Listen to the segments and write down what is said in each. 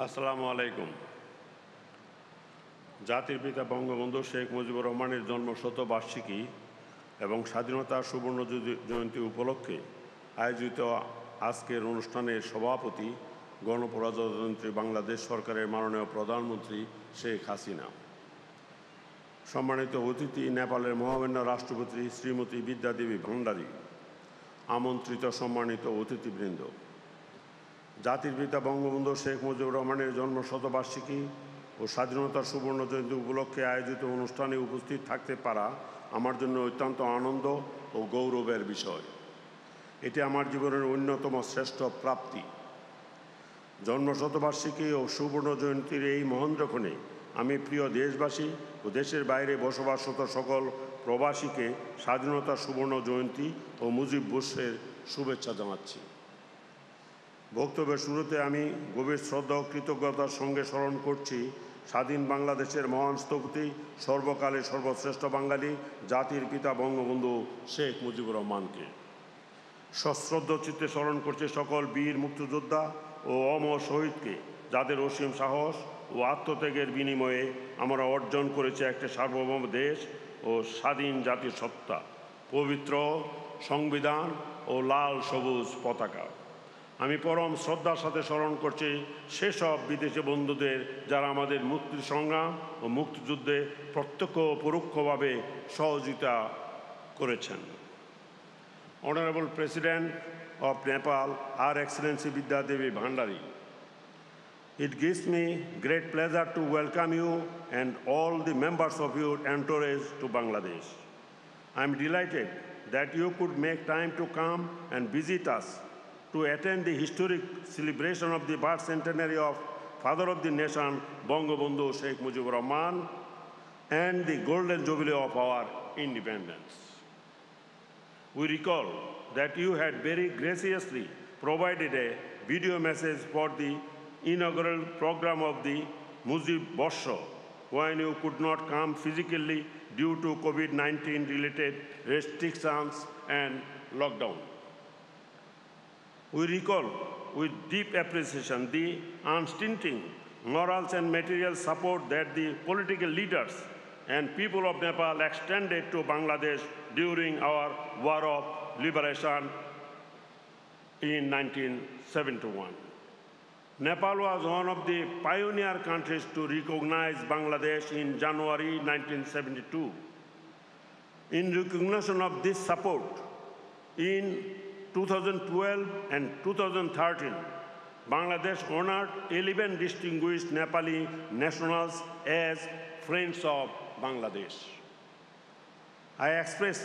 আসসালামু আলাইকুম। জাতির পিতা বঙ্গবন্ধু শেখ মুজিবুর রহমানের জন্মশতবার্ষিকী এবং স্বাধীনতার সুবর্ণ জয়ন্তী উপলক্ষে আয়োজিত আজকের অনুষ্ঠানের সভাপতি গণপ্রজাতন্ত্রী বাংলাদেশ সরকারের মাননীয় প্রধানমন্ত্রী শেখ হাসিনা, সম্মানিত অতিথি নেপালের মহামান্য রাষ্ট্রপতি শ্রীমতী বিদ্যাদেবী ভান্ডারী, আমন্ত্রিত সম্মানিত অতিথিবৃন্দ, জাতির পিতা বঙ্গবন্ধু শেখ মুজিবুর রহমানের জন্মশতবার্ষিকী ও স্বাধীনতার সুবর্ণ জয়ন্তী উপলক্ষে আয়োজিত অনুষ্ঠানে উপস্থিত থাকতে পারা আমার জন্য অত্যন্ত আনন্দ ও গৌরবের বিষয়। এটি আমার জীবনের অন্যতম শ্রেষ্ঠ প্রাপ্তি। জন্মশতবার্ষিকী ও সুবর্ণ জয়ন্তীর এই মহেন্দ্রক্ষণে আমি প্রিয় দেশবাসী ও দেশের বাইরে বসবাসরত সকল প্রবাসীকে স্বাধীনতার সুবর্ণ জয়ন্তী ও মুজিব বর্ষের শুভেচ্ছা জানাচ্ছি। বক্তব্যের শুরুতে আমি গভীর শ্রদ্ধা ও কৃতজ্ঞতার সঙ্গে স্মরণ করছি স্বাধীন বাংলাদেশের মহান স্থপতি, সর্বকালের সর্বশ্রেষ্ঠ বাঙালি, জাতির পিতা বঙ্গবন্ধু শেখ মুজিবুর রহমানকে। সশ্রদ্ধ চিত্তে স্মরণ করছে সকল বীর মুক্তিযোদ্ধা ও অমর শহীদকে, যাদের অসীম সাহস ও আত্মত্যাগের বিনিময়ে আমরা অর্জন করেছি একটি সার্বভৌম দেশ ও স্বাধীন জাতির সত্তা, পবিত্র সংবিধান ও লাল সবুজ পতাকা। আমি পরম শ্রদ্ধার সাথে স্মরণ করছি সেসব বিদেশি বন্ধুদের যারা আমাদের মুক্তি সংগ্রাম ও মুক্তিযুদ্ধে প্রত্যক্ষ ও পরোক্ষভাবে সহযোগিতা করেছেন। Honourable president of Nepal, Her Excellency Vidya Devi Bhandari, it gives me great pleasure to welcome you and all the members of your entourage to Bangladesh. I am delighted that you could make time to come and visit us to attend the historic celebration of the birth centenary of Father of the Nation, Bangabandhu Sheikh Mujibur Rahman, and the golden jubilee of our independence. We recall that you had very graciously provided a video message for the inaugural program of the Mujib Barsha when you could not come physically due to COVID-19 related restrictions and lockdown. We recall with deep appreciation the unstinting morals and material support that the political leaders and people of Nepal extended to Bangladesh during our War of Liberation in 1971. Nepal was one of the pioneer countries to recognize Bangladesh in January 1972. In recognition of this support, in 2012 and 2013, Bangladesh honored 11 distinguished Nepali nationals as Friends of Bangladesh. I express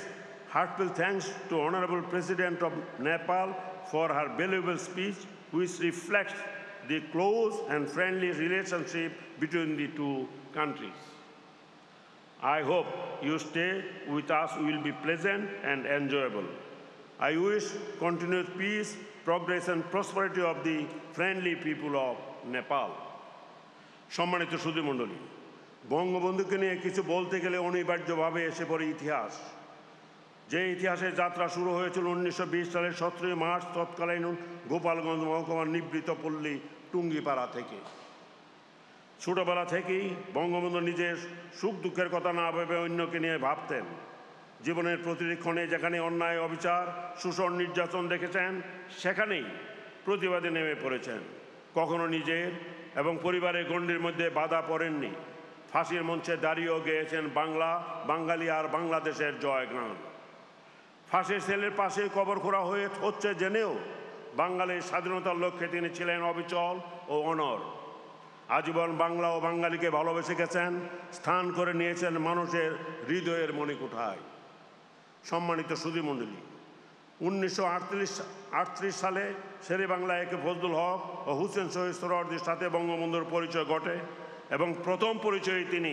heartfelt thanks to Honorable President of Nepal for her valuable speech, which reflects the close and friendly relationship between the two countries. I hope your stay with us will be pleasant and enjoyable. I wish continued peace, progress and prosperity of the friendly people of Nepal. সম্মানিত সুধীমণ্ডলী, বঙ্গবন্ধুকে নিয়ে কিছু বলতে গেলে অনিবার্যভাবে এসে পড়ে ইতিহাস। যে ইতিহাসের যাত্রা শুরু হয়েছিল 1920 সালের 17 মার্চ তৎকালীন গোপালগঞ্জ মহকুমার নিবৃত পল্লী টুঙ্গিপাড়া থেকে। ছোটবেলা থেকেই বঙ্গবন্ধু নিজের সুখ দুঃখের কথা না ভেবে অন্যকে নিয়ে ভাবতেন। জীবনের প্রতিটি ক্ষণে যেখানে অন্যায়, অবিচার, শোষণ, নির্যাতন দেখেছেন, সেখানেই প্রতিবাদে নেমে পড়েছেন। কখনো নিজের এবং পরিবারের গণ্ডির মধ্যে বাধা পড়েননি। ফাঁসির মঞ্চে দাঁড়িয়েও গেয়েছেন বাংলা, বাঙালি আর বাংলাদেশের জয়গান। ফাঁসির সেলের পাশে কবর খোঁড়া হচ্ছে জেনেও বাঙালির স্বাধীনতার লক্ষ্যে তিনি ছিলেন অবিচল ও অনড়। আজীবন বাংলা ও বাঙালিকে ভালোবেসে গেছেন, স্থান করে নিয়েছেন মানুষের হৃদয়ের মণিকুঠায়। সম্মানিত সুধীমণ্ডলী, 1938 সালে শেরে বাংলা একে ফজলুল হক ও হুসেন শহীদ সোহরাওয়ার্দীর সাথে বঙ্গবন্ধুর পরিচয় ঘটে এবং প্রথম পরিচয়ে তিনি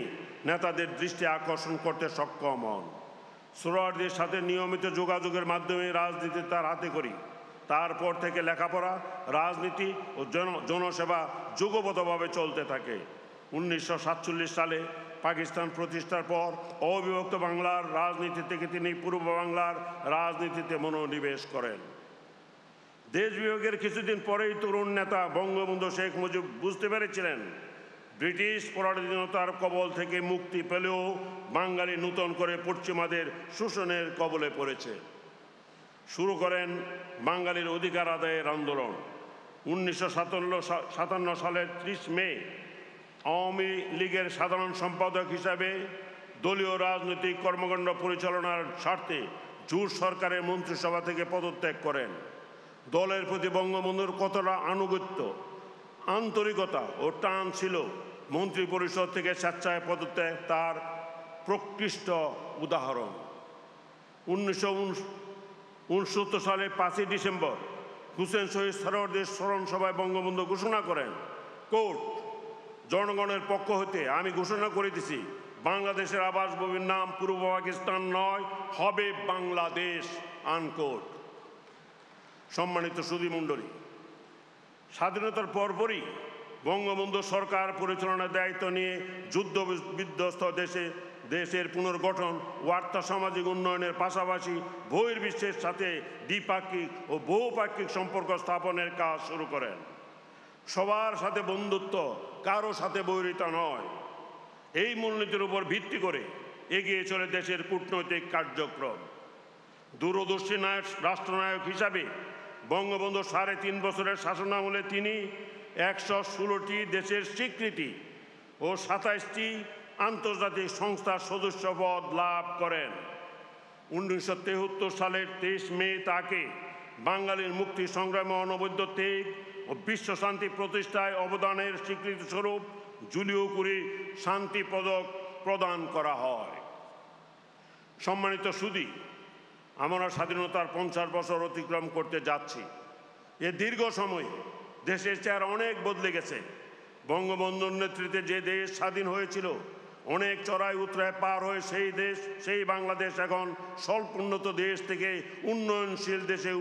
নেতাদের দৃষ্টি আকর্ষণ করতে সক্ষম হন। সোহরাওয়ার্দীর সাথে নিয়মিত যোগাযোগের মাধ্যমে রাজনীতি তার হাতে করি। তারপর থেকে লেখাপড়া, রাজনীতি ও জনসেবা যুগপথভাবে চলতে থাকে। 1947 সালে পাকিস্তান প্রতিষ্ঠার পর অবিভক্ত বাংলার রাজনীতি থেকে তিনি পূর্ব বাংলার রাজনীতিতে মনোনিবেশ করেন। দেশ বিভাগের কিছুদিন পরেই তরুণ নেতা বঙ্গবন্ধু শেখ মুজিব বুঝতে পেরেছিলেন ব্রিটিশ পরাধীনতার কবল থেকে মুক্তি পেলেও বাঙালি নূতন করে পশ্চিমাদের শোষণের কবলে পড়েছে। শুরু করেন বাঙালির অধিকার আদায়ের আন্দোলন। 1957 সালের 30 মে আওয়ামী লীগের সাধারণ সম্পাদক হিসাবে দলীয় রাজনৈতিক কর্মকাণ্ড পরিচালনার স্বার্থে জোট সরকারের মন্ত্রিসভা থেকে পদত্যাগ করেন। দলের প্রতি বঙ্গবন্ধুর কতটা আনুগত্য, আন্তরিকতা ও টান ছিল মন্ত্রী পরিষদ থেকে স্বেচ্ছায় পদত্যাগ তার প্রকৃষ্ট উদাহরণ। 1969 সালে 5 ডিসেম্বর হুসেন শহীদ সারোয়ারদের স্মরণ সভায় বঙ্গবন্ধু ঘোষণা করেন, কোর্ট, জনগণের পক্ষ হতে আমি ঘোষণা করিতেছি, বাংলাদেশের আবাসভূমির নাম পূর্ব পাকিস্তান নয়, হবে বাংলাদেশ, আনকোট। সম্মানিত সুধীমণ্ডলী, স্বাধীনতার পরপরই বঙ্গবন্ধু সরকার পরিচালনার দায়িত্ব নিয়ে যুদ্ধ বিধ্বস্ত দেশের পুনর্গঠন ও আর্থসামাজিক উন্নয়নের পাশাপাশি বহির্বিশ্বের সাথে দ্বিপাক্ষিক ও বহুপাক্ষিক সম্পর্ক স্থাপনের কাজ শুরু করেন। সবার সাথে বন্ধুত্ব, কারো সাথে বৈরিতা নয়, এই মূলনীতির উপর ভিত্তি করে এগিয়ে চলে দেশের কূটনৈতিক কার্যক্রম। দূরদর্শী রাষ্ট্রনায়ক হিসাবে বঙ্গবন্ধু 3.5 বছরের শাসনামলে তিনি 116টি দেশের স্বীকৃতি ও 27টি আন্তর্জাতিক সংস্থার সদস্যপদ লাভ করেন। 1973 সালের 23 মে তাকে বাঙালির মুক্তি সংগ্রামে অনবদ্য ত্যাগ ও বিশ্ব শান্তি প্রতিষ্ঠায় অবদানের স্বীকৃতি স্বরূপ জুলিও কুরি শান্তি পদক প্রদান করা হয়। সম্মানিত সুধী, আমরা স্বাধীনতার 50 বছর অতিক্রম করতে যাচ্ছি। এ দীর্ঘ সময়ে দেশের চেহারা অনেক বদলে গেছে। বঙ্গবন্ধুর নেতৃত্বে যে দেশ স্বাধীন হয়েছিল, অনেক চড়াই উতরায় পার হয়ে সেই বাংলাদেশ এখন স্বল্পোন্নত দেশ থেকে উন্নয়নশীল দেশে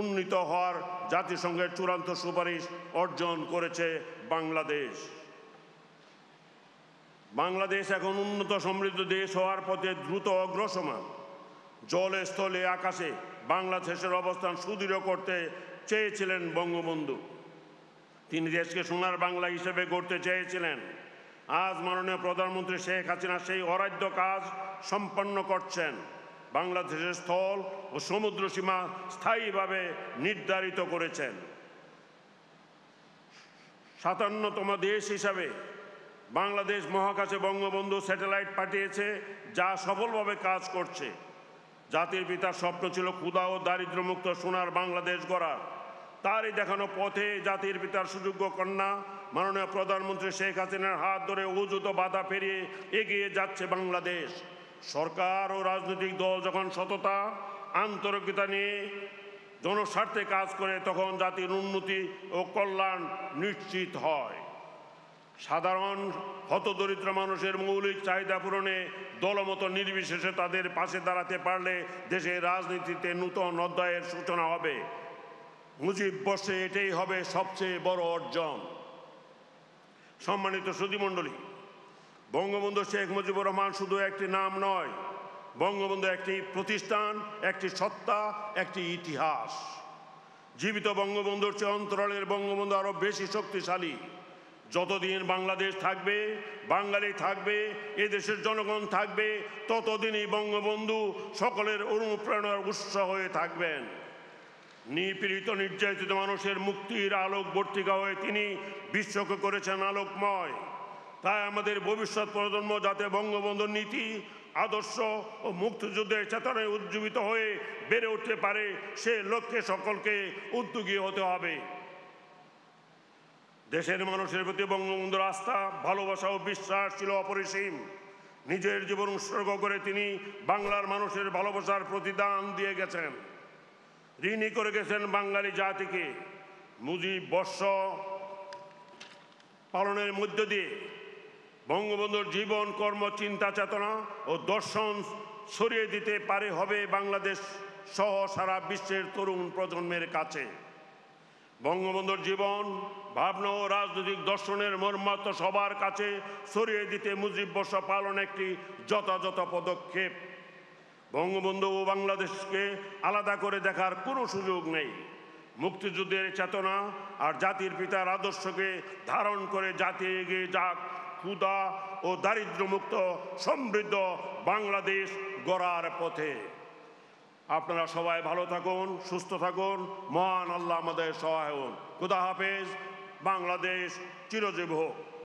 উন্নীত হওয়ার জাতিসংঘের চূড়ান্ত সুপারিশ অর্জন করেছে বাংলাদেশ। বাংলাদেশ এখন উন্নত সমৃদ্ধ দেশ হওয়ার পথে দ্রুত অগ্রসমান। জলে, স্থলে, আকাশে বাংলাদেশের অবস্থান সুদৃঢ় করতে চেয়েছিলেন বঙ্গবন্ধু। তিনি দেশকে সোনার বাংলা হিসেবে গড়তে চেয়েছিলেন। আজ মাননীয় প্রধানমন্ত্রী শেখ হাসিনা সেই অরাধ্য কাজ সম্পন্ন করছেন। বাংলাদেশের স্থল ও সমুদ্র সীমা স্থায়ীভাবে নির্ধারিত করেছেন। 57তম দেশ হিসাবে বাংলাদেশ মহাকাশে বঙ্গবন্ধু স্যাটেলাইট পাঠিয়েছে, যা সফলভাবে কাজ করছে। জাতির পিতার স্বপ্ন ছিল ক্ষুধা ও দারিদ্র্যমুক্ত সোনার বাংলাদেশ গড়া। তারই দেখানো পথে জাতির পিতার সুযোগ্য কন্যা মাননীয় প্রধানমন্ত্রী শেখ হাসিনার হাত ধরে অযুত বাধা পেরিয়ে এগিয়ে যাচ্ছে বাংলাদেশ। সরকার ও রাজনৈতিক দল যখন সততা, আন্তরিকতা নিয়ে জনস্বার্থে কাজ করে, তখন জাতির উন্নতি ও কল্যাণ নিশ্চিত হয়। সাধারণ হতদরিদ্র মানুষের মৌলিক চাহিদা পূরণে দলমত নির্বিশেষে তাদের পাশে দাঁড়াতে পারলে দেশের রাজনীতিতে নূতন অধ্যায়ের সূচনা হবে। মুজিব বর্ষে এটাই হবে সবচেয়ে বড় অর্জন। সম্মানিত সুধীমণ্ডলী, বঙ্গবন্ধু শেখ মুজিবুর রহমান শুধু একটি নাম নয়, বঙ্গবন্ধু একটি প্রতিষ্ঠান, একটি সত্তা, একটি ইতিহাস। জীবিত বঙ্গবন্ধুর চেয়ে অন্তরালের বঙ্গবন্ধু আরো বেশি শক্তিশালী। যতদিন বাংলাদেশ থাকবে, বাঙালি থাকবে, এদেশের জনগণ থাকবে, ততদিনই বঙ্গবন্ধু সকলের অনুপ্রেরণার উৎস হয়ে থাকবেন। নিপীড়িত, নির্যাতিত মানুষের মুক্তির আলোক বর্তিকা হয়ে তিনি বিশ্বকে করেছেন আলোকময়। তাই আমাদের ভবিষ্যৎ প্রজন্ম যাতে বঙ্গবন্ধুর নীতি, আদর্শ ও মুক্তিযুদ্ধের চেতনায় উজ্জীবিত হয়ে বেড়ে উঠতে পারে, সে লক্ষ্যে সকলকে উদ্যোগী হতে হবে। দেশের মানুষের প্রতি বঙ্গবন্ধুর আস্থা, ভালোবাসা ও বিশ্বাস ছিল অপরিসীম। নিজের জীবন উৎসর্গ করে তিনি বাংলার মানুষের ভালোবাসার প্রতিদান দিয়ে গেছেন, ঋণী করে গেছেন বাঙালি জাতিকে। মুজিব বর্ষ পালনের মধ্য দিয়ে বঙ্গবন্ধুর জীবন, কর্ম, চিন্তা, চেতনা ও দর্শন ছড়িয়ে দিতে পারে হবে বাংলাদেশ সহ সারা বিশ্বের তরুণ প্রজন্মের কাছে। বঙ্গবন্ধুর জীবন, ভাবনা ও রাজনৈতিক দর্শনের মর্মার্থ সবার কাছে ছড়িয়ে দিতে মুজিব বর্ষ পালন একটি যথাযথ পদক্ষেপ। বঙ্গবন্ধু ও বাংলাদেশকে আলাদা করে দেখার কোনো সুযোগ নেই। মুক্তিযুদ্ধের চেতনা আর জাতির পিতার আদর্শকে ধারণ করে জাতি এগিয়ে যাক ক্ষুধা ও দারিদ্র্যমুক্ত সমৃদ্ধ বাংলাদেশ গড়ার পথে। আপনারা সবাই ভালো থাকুন, সুস্থ থাকুন, মহান আল্লাহ আমাদের সহায় হন। খুদা হাফেজ। বাংলাদেশ চিরজীবী হোক।